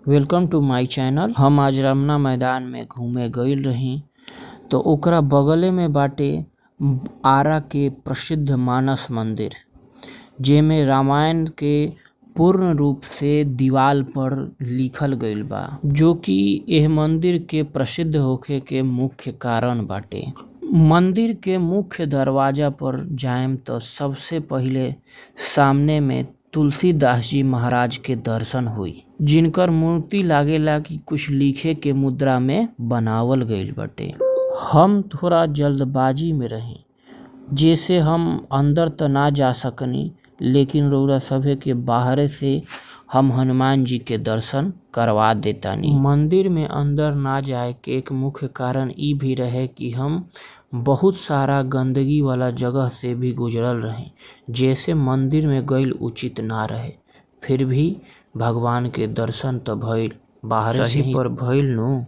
Welcome two माय channel. हम आज रमना मैदान में घूमे गइल रही तो ओकरा बगले में बाटे आरा के प्रसिद्ध मानस मंदिर, जेमे रामायण के पूर्ण रूप से दीवाल पर लिखल गइल बा, जो कि एह मंदिर के प्रसिद्ध होखे के मुख्य कारण बाटे। मंदिर के मुख्य दरवाजा पर जाएम तो सबसे पहिले सामने में तुलसीदास जी महाराज के दर्शन हुई, जिनकर मूर्ति लागेला कि कुछ लिखे के मुद्रा में बनावल गइल बाटे। हम थोड़ा जल्दबाजी में रही, जैसे हम अंदर तो ना जा सकनी, लेकिन रउरा सभे के बाहरे से हम हनुमान जी के दर्शन करवा देतानी। मंदिर में अंदर ना जाए के एक मुख्य कारण ई भी रहे कि हम बहुत सारा गंदगी वाला जगह से भी गुजरल रही, जैसे मंदिर में गइल उचित ना रहे। फिर भी भगवान के दर्शन तो भइल, बाहर से ही पर भइल नु।